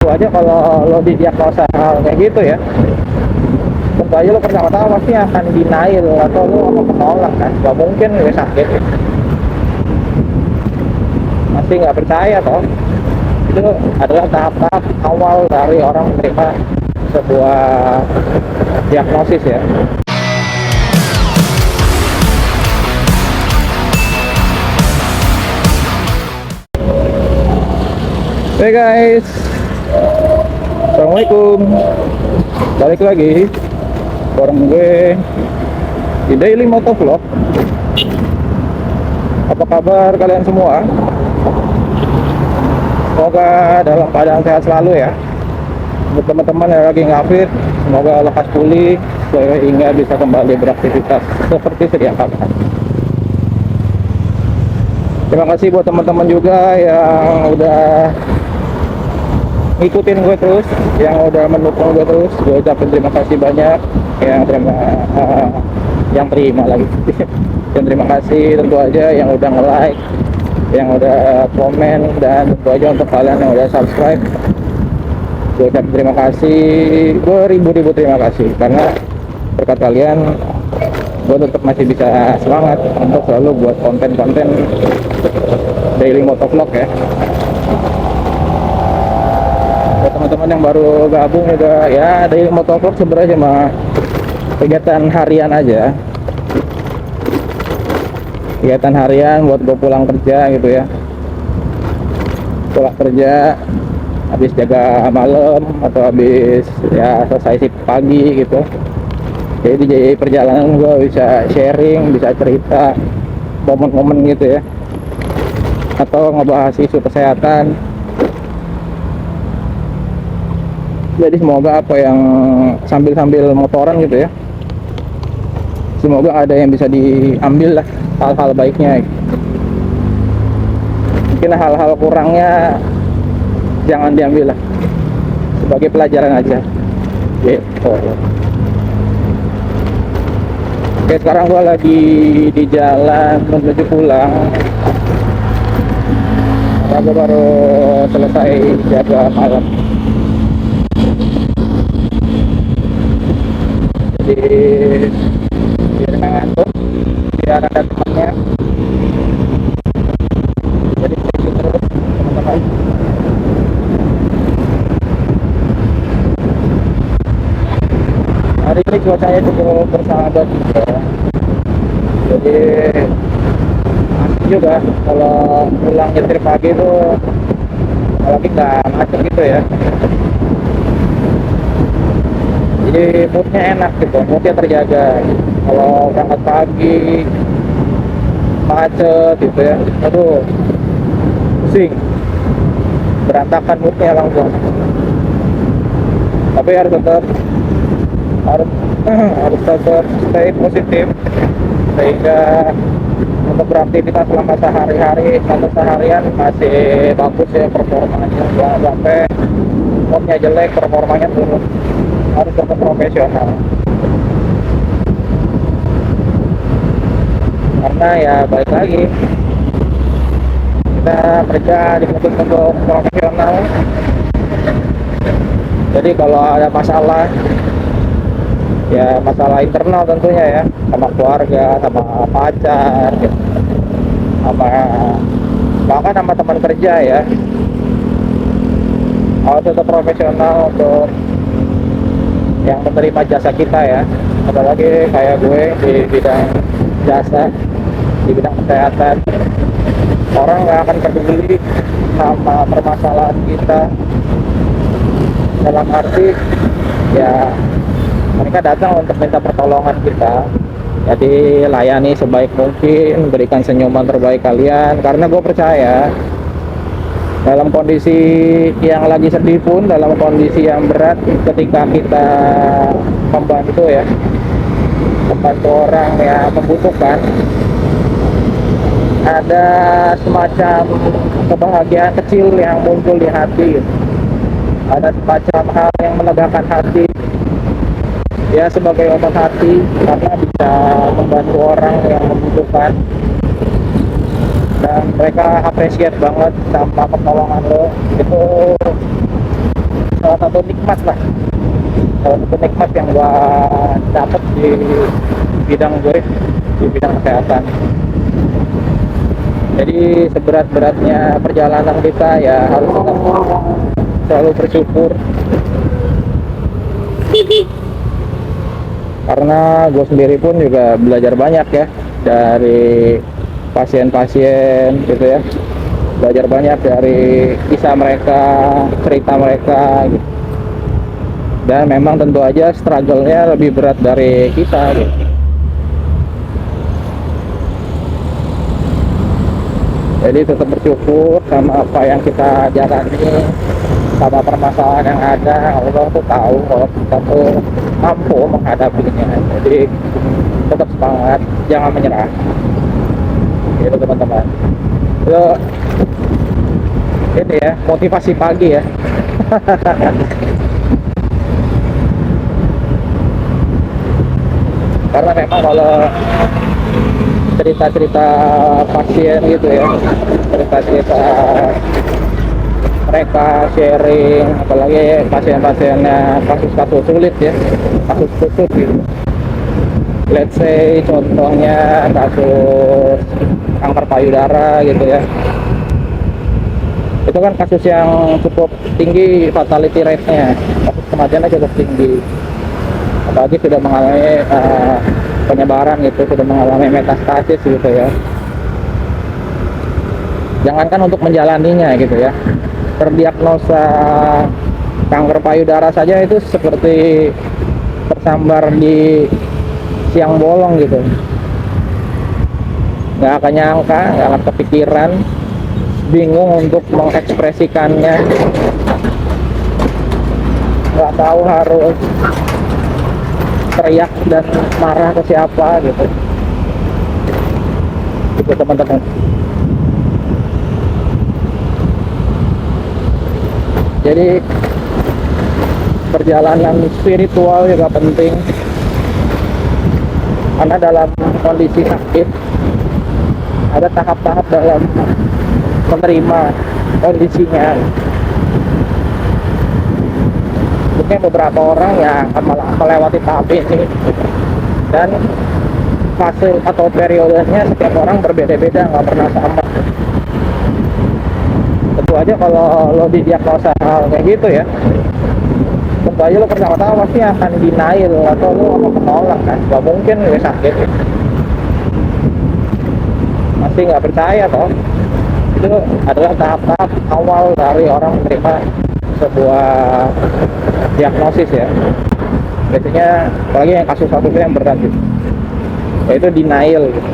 Itu aja kalau lo didiagnosa hal kayak gitu ya, tentu aja lo pertama-tama pasti akan denial atau lo akan menolak kan, gak mungkin gue sakit, pasti nggak percaya toh. Itu adalah tahap-tahap awal dari orang menerima sebuah diagnosis ya. Hey guys, assalamualaikum, balik lagi bareng gue di Daily Motovlog. Apa kabar kalian semua? Semoga dalam keadaan sehat selalu ya. Untuk teman-teman yang lagi ngafit, semoga lekas pulih sehingga bisa kembali beraktivitas seperti sedia kala. Terima kasih buat teman-teman juga yang udah ngikutin gue terus, yang udah mendukung gue terus. Gue ucapin terima kasih banyak, yang terima lagi yang terima kasih tentu aja yang udah nge-like, yang udah komen, dan tentu aja untuk kalian yang udah subscribe. Gue ucapin terima kasih, beribu-ribu terima kasih, karena berkat kalian gue tetap masih bisa semangat untuk selalu buat konten-konten daily motovlog ya. Buat teman-teman yang baru gabung juga ya, daily motovlog sebenarnya cuma kegiatan harian aja, kegiatan harian buat gue pulang kerja gitu ya, pulang kerja habis jaga malam atau habis ya selesai shift pagi gitu. Jadi di perjalanan gue bisa sharing, bisa cerita momen-momen gitu ya, atau ngebahas isu kesehatan. Jadi semoga apa yang sambil motoran gitu ya, semoga ada yang bisa diambil lah hal-hal baiknya. Mungkin hal-hal kurangnya jangan diambil lah, sebagai pelajaran aja gitu. Oke, sekarang gua lagi di jalan menuju pulang karena gua baru selesai jaga malam. Jadi biar nggak ngantuk, biar ada temannya. Jadi stay tune terus teman-teman. Hari ini cuacanya cukup bersahabat juga. Jadi asik juga kalau pulang nyetir pagi itu, apalagi nggak macet gitu ya. Jadi moodnya enak gitu, moodnya terjaga. Kalau berangkat pagi macet gitu ya, aduh pusing, berantakan moodnya langsung. Tapi harus tetap stay positif, sehingga untuk beraktivitas selama seharian masih bagus ya performanya. Jangan sampai moodnya jelek, performanya turun. Harus tetap profesional, karena ya balik lagi kita kerja dituntut untuk profesional. Jadi kalau ada masalah, ya masalah internal tentunya ya, sama keluarga, sama pacar gitu, bahkan sama teman kerja ya, harus tetap profesional untuk yang menerima jasa kita ya. Apalagi kayak gue di bidang jasa, di bidang kesehatan, orang nggak akan peduli sama permasalahan kita, dalam arti ya mereka datang untuk minta pertolongan kita. Jadi layani sebaik mungkin, berikan senyuman terbaik kalian, karena gue percaya dalam kondisi yang lagi sedih pun, dalam kondisi yang berat, ketika kita membantu orang yang membutuhkan, ada semacam kebahagiaan kecil yang muncul di hati, ada semacam hal yang melegakan hati ya, sebagai obat hati, karena bisa membantu orang yang membutuhkan dan mereka appreciate banget sama pertolongan lo. Itu salah satu nikmat lah, salah satu nikmat yang gua dapat di bidang gue, di bidang kesehatan. Jadi seberat-beratnya perjalanan kita ya harus tetap selalu bersyukur, karena gue sendiri pun juga belajar banyak ya dari pasien-pasien gitu ya, belajar banyak dari kisah mereka, cerita mereka gitu. Dan memang tentu aja struggle-nya lebih berat dari kita gitu. Jadi tetap bersyukur sama apa yang kita jalani, sama permasalahan yang ada. Allah tuh tahu kalau kita tuh mampu menghadapinya. Jadi tetap semangat, jangan menyerah. Gitu teman-teman. Itu ini ya, motivasi pagi ya. Karena memang kalau cerita-cerita pasien gitu ya, cerita-cerita mereka sharing, apalagi pasien-pasiennya kasus-kasus sulit ya, kasus khusus gitu. Let's say contohnya kasus kanker payudara gitu ya, itu kan kasus yang cukup tinggi fatality rate-nya, kasus kematiannya cukup tinggi, apalagi sudah mengalami penyebaran gitu, sudah mengalami metastasis gitu ya. Jangankan untuk menjalaninya gitu ya, terdiagnosa kanker payudara saja itu seperti tersambar di siang bolong gitu, nggak akan nyangka, nggak akan kepikiran, bingung untuk mengekspresikannya, nggak tahu harus teriak dan marah ke siapa gitu teman-teman. Jadi perjalanan spiritual juga penting, karena dalam kondisi sakit ada tahap-tahap dalam menerima kondisinya. Mungkin beberapa orang ya akan melewati tahap ini, dan fase atau periodenya setiap orang berbeda-beda, nggak pernah sama. Tentu aja kalau lo didiagnosa hal kayak gitu ya, tentu aja lo pertama-tama pasti akan denial atau lo akan menolak kan, nggak mungkin gue sakit ya. Masih nggak percaya toh. Itu adalah tahap-tahap awal dari orang menerima sebuah diagnosis ya. Biasanya apalagi yang kasus-kasusnya yang berat gitu, yaitu denial gitu.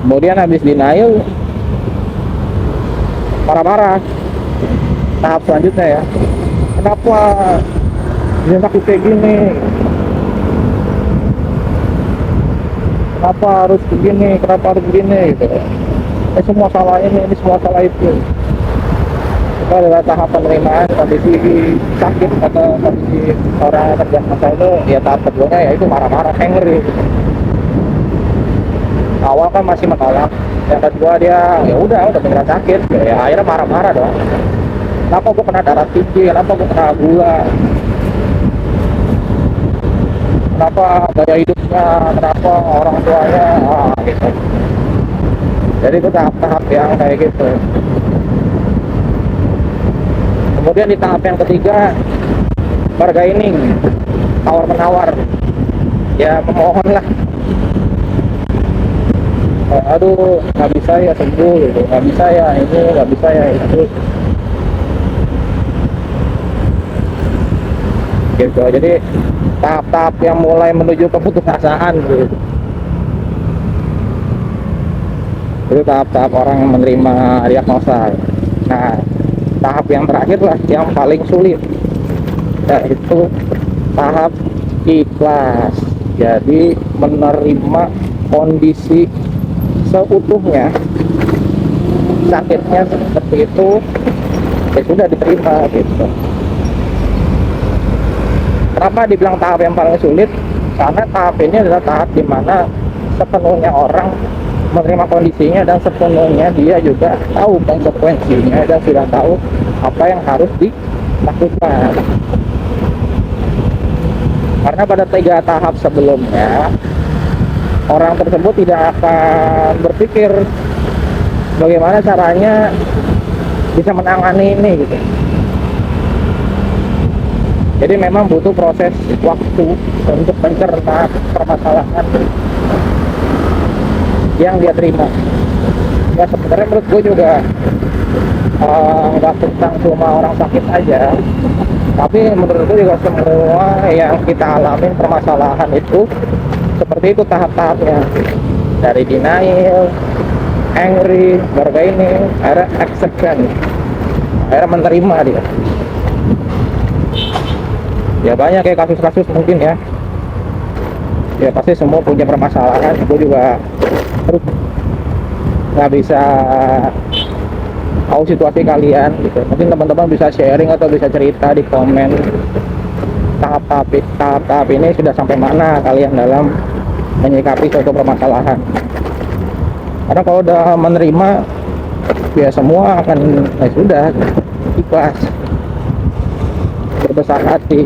Kemudian habis denial marah-marah. Tahap selanjutnya ya, kenapa dia sakit kayak gini, kenapa harus begini, kenapa harus begini gitu. Semua salah ini semua salah itu. Itu adalah tahap penerimaan kondisi sakit atau kondisi orang yang terdiagnosa itu. Ya tahap keduanya yaitu marah-marah, angry. Awal kan masih menolak, yang kedua dia ya udah beneran sakit, ya akhirnya marah-marah dong. Kenapa gue kena darah tinggi, kenapa gue kena gula, kenapa gaya hidupnya, kenapa orang tuanya, gitu. Jadi itu tahap-tahap yang kayak gitu. Kemudian di tahap yang ketiga, bargaining, tawar-menawar, ya memohon lah. Aduh, nggak bisa ya sembuh gitu, nggak bisa ya ini, nggak bisa ya itu, gitu. Jadi tahap-tahap yang mulai menuju keputusasaan gitu. Itu tahap-tahap orang yang menerima diagnosa. Nah, tahap yang terakhir lah yang paling sulit, yaitu tahap ikhlas. Jadi menerima kondisi seutuhnya, sakitnya seperti itu, ya sudah diterima gitu. Kenapa dibilang tahap yang paling sulit? Karena tahap ini adalah tahap dimana sepenuhnya orang menerima kondisinya dan sepenuhnya dia juga tahu konsekuensinya dan sudah tahu apa yang harus dilakukan. Karena pada 3 tahap sebelumnya orang tersebut tidak akan berpikir bagaimana caranya bisa menangani ini gitu. Jadi memang butuh proses waktu untuk mencerna permasalahan yang dia terima. Ya sebenarnya menurut gue juga nggak tentang cuma orang sakit aja, tapi menurut gue juga semua yang kita alamin permasalahan itu seperti itu tahap-tahapnya, dari denial, angry, bargaining, akhirnya acceptance, akhirnya menerima dia. Ya banyak kayak kasus-kasus mungkin ya pasti semua punya permasalahan. Gue juga nggak bisa tahu situasi kalian gitu. Mungkin teman-teman bisa sharing atau bisa cerita di komen tahap-tahap ini sudah sampai mana kalian dalam menyikapi suatu permasalahan. Karena kalau udah menerima ya semua akan sudah ikhlas, berbesar hati.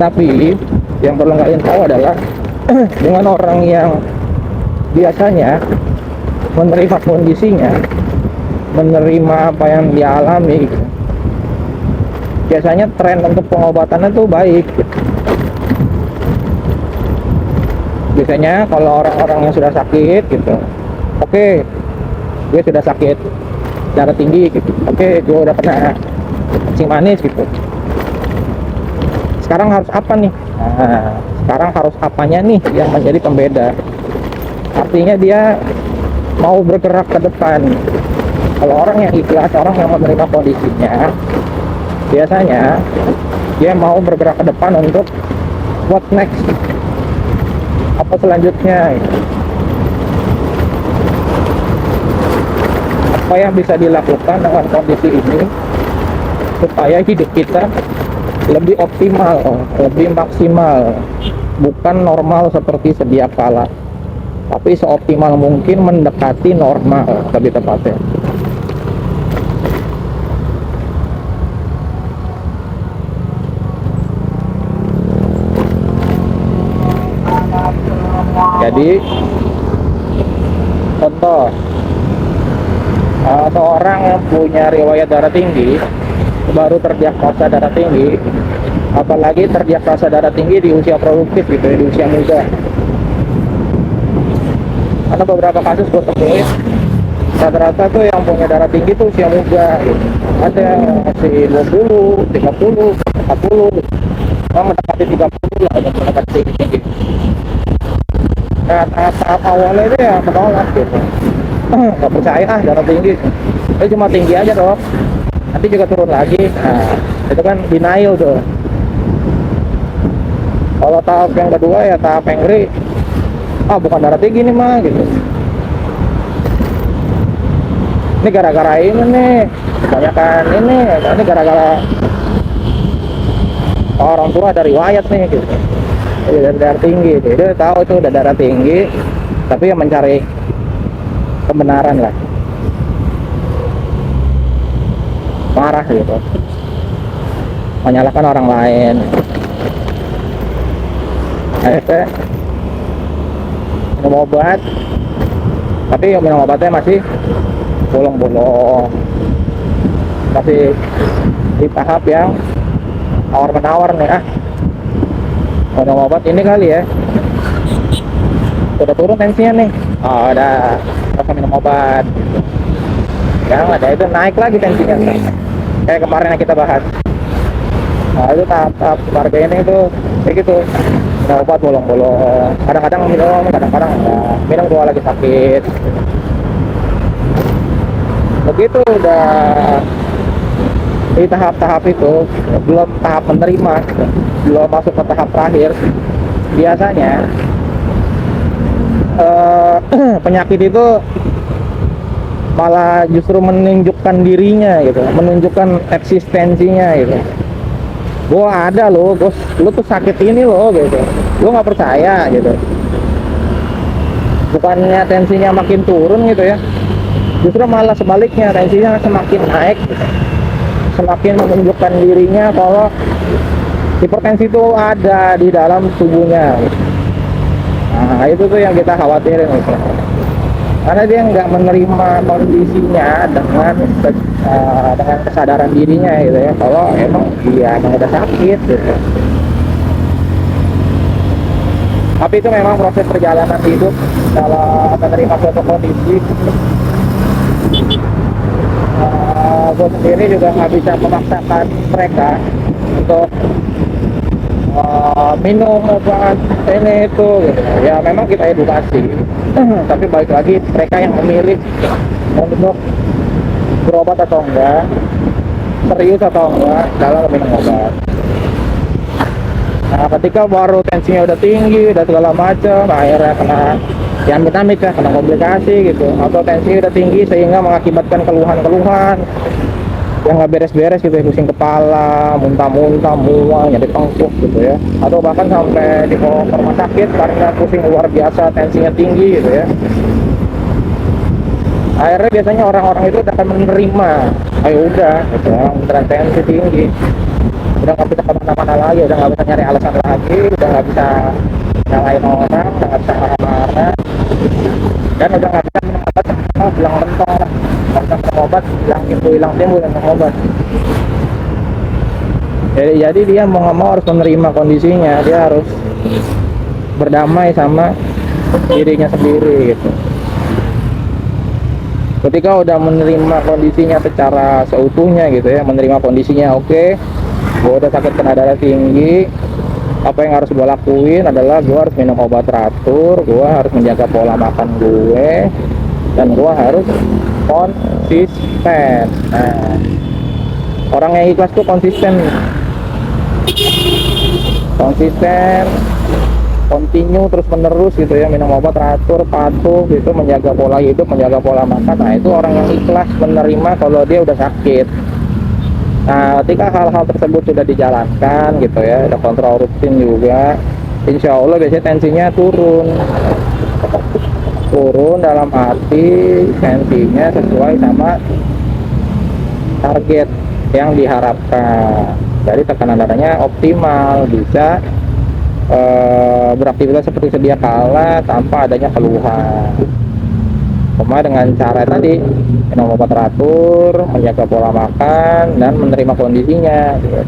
Tapi yang perlu kalian tahu adalah dengan orang yang biasanya menerima kondisinya, menerima apa yang dia alami, biasanya tren untuk pengobatannya tuh baik. Biasanya kalau orang-orang yang sudah sakit gitu, oke, gue sudah sakit darah tinggi gitu, oke, gue udah kena kencing manis gitu. Sekarang harus apa nih? Nah, sekarang harus apanya nih yang menjadi pembeda? Artinya dia mau bergerak ke depan. Kalau orang yang ikhlas, orang yang menerima kondisinya, biasanya dia mau bergerak ke depan untuk what next, apa selanjutnya, apa yang bisa dilakukan dengan kondisi ini supaya hidup kita lebih optimal, lebih maksimal, bukan normal seperti sedia kala, tapi seoptimal mungkin mendekati normal lebih tepatnya. Jadi contoh, seorang yang punya riwayat darah tinggi, baru terdiagnosa darah tinggi, apalagi terdiagnosa darah tinggi di usia produktif gitu ya, di usia muda. Karena beberapa kasus gue temuin rata-rata tuh yang punya darah tinggi tuh usia muda gitu. Ada yang masih 20, 30, 40, mendekati 30 lah, udah mendekati tinggi. Nah, tahap awalnya itu ya menolak gitu, nggak percaya darah tinggi, itu cuma tinggi aja dong, nanti juga turun lagi. Nah itu kan denial tuh. Kalau tahap yang kedua ya tahap angry, bukan darah tinggi nih mah gitu, ini gara-gara ini nih, kebanyakan ini gara-gara orang tua ada riwayat nih gitu, dari darah tinggi. Dia tahu itu udah darah tinggi, tapi yang mencari kebenaran lah, marah gitu, menyalahkan orang lain. Akhirnya minum obat, tapi yang minum obatnya masih bolong-bolong, masih di tahap yang tawar-menawar nih. Minum obat ini kali ya, udah turun tensinya nih, udah langsung minum obat gitu. Yang ada itu naik lagi tensinya, kayak kemarin yang kita bahas. Nah itu tahap harga ini tuh kayak gitu, minum obat bolong-bolong, kadang-kadang minum, kadang-kadang enggak minum, dua lagi sakit. Begitu udah di tahap-tahap itu, belum tahap menerima, belum masuk ke tahap terakhir, biasanya penyakit itu malah justru menunjukkan dirinya gitu, menunjukkan eksistensinya gitu. Gua ada loh, lu tuh sakit ini loh gitu, lu nggak percaya gitu. bukannya tensinya makin turun gitu ya, justru malah sebaliknya, tensinya semakin naik, semakin menunjukkan dirinya kalau hipertensi itu ada di dalam tubuhnya. Nah itu tuh yang kita khawatirin gitu. Karena dia nggak menerima kondisinya dengan kesadaran dirinya gitu ya, kalau emang dia emang udah sakit gitu. Tapi itu memang proses perjalanan hidup dalam menerima suatu kondisi. Gue sendiri juga nggak bisa memaksakan mereka untuk minum obat ini itu gitu. Ya memang kita edukasi, tapi balik lagi mereka yang memilih untuk berobat atau enggak, serius atau enggak dalam minum obat. Nah ketika baru tensinya udah tinggi, udah segala macam, akhirnya kena ya amit-amit ya, kena komplikasi gitu, atau tensi udah tinggi sehingga mengakibatkan keluhan-keluhan yang nggak beres-beres gitu ya, pusing kepala, muntah-muntah, mual, nyeri tengkuk gitu ya, atau bahkan sampai dibawa ke rumah sakit karena pusing luar biasa, tensinya tinggi gitu ya. Akhirnya biasanya orang-orang itu akan menerima, ayo udah gitu ya, beneran tensi tinggi, udah nggak bisa kemana-mana lagi, udah nggak bisa nyari alasan lagi, udah nggak bisa nyalain orang, udah nggak bisa marah-marah, dan udah nggak bisa minum obat, bilang mentong, nggak bisa minum obat, hilang timbul minum obat. Jadi dia mau nggak mau harus menerima kondisinya, dia harus berdamai sama dirinya sendiri gitu. Ketika udah menerima kondisinya secara seutuhnya gitu ya, menerima kondisinya, oke, gue udah sakit kena darah tinggi, apa yang harus gue lakuin adalah gue harus minum obat teratur, gue harus menjaga pola makan gue, dan gue harus konsisten. Nah, orang yang ikhlas tuh konsisten, continue terus menerus gitu ya, minum obat teratur, patuh gitu, menjaga pola hidup, menjaga pola makan. Nah itu orang yang ikhlas menerima kalau dia udah sakit. Nah ketika hal-hal tersebut sudah dijalankan gitu ya, ada kontrol rutin juga, insya Allah biasanya tensinya turun dalam arti tensinya sesuai sama target yang diharapkan. Jadi tekanan darahnya optimal, bisa beraktivitas seperti sedia kala tanpa adanya keluhan. Cuma dengan cara tadi, minum obat teratur, menjaga pola makan, dan menerima kondisinya gitu.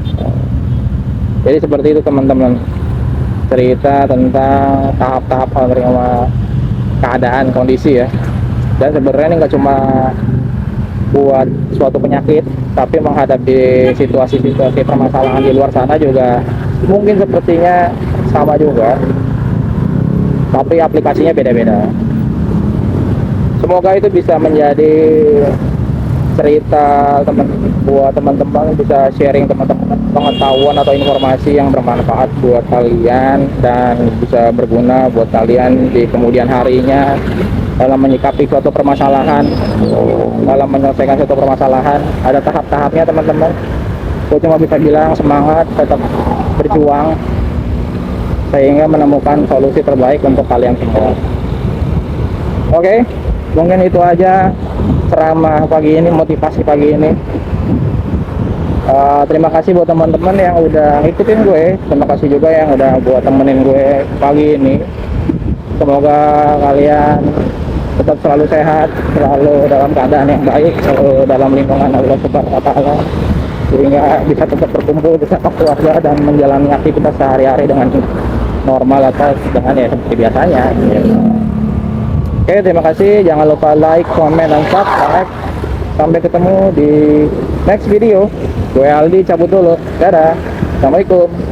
Jadi seperti itu teman-teman, cerita tentang tahap-tahap menerima keadaan kondisi ya. Dan sebenarnya ini nggak cuma buat suatu penyakit, tapi menghadapi situasi-situasi permasalahan di luar sana juga mungkin sepertinya sama juga, tapi aplikasinya beda-beda. Semoga itu bisa menjadi cerita buat teman-teman, bisa sharing teman-teman pengetahuan atau informasi yang bermanfaat buat kalian dan bisa berguna buat kalian di kemudian harinya dalam menyikapi suatu permasalahan, dalam menyelesaikan suatu permasalahan. Ada tahap-tahapnya teman-teman. Aku cuma bisa bilang semangat, tetap berjuang sehingga menemukan solusi terbaik untuk kalian semua. Oke, mungkin itu aja ceramah pagi ini, motivasi pagi ini. Terima kasih buat teman-teman yang udah ngikutin gue, terima kasih juga yang udah buat temenin gue pagi ini. Semoga kalian tetap selalu sehat, selalu dalam keadaan yang baik, selalu dalam lindungan Allah Subhanahu wa Ta'ala, sehingga bisa tetap berkumpul bersama keluarga dan menjalani aktivitas sehari-hari dengan normal atau dengan ya seperti biasanya. Oke, terima kasih. Jangan lupa like, comment, dan subscribe. Sampai ketemu di next video. Gue Aldi cabut dulu. Dadah. Assalamualaikum.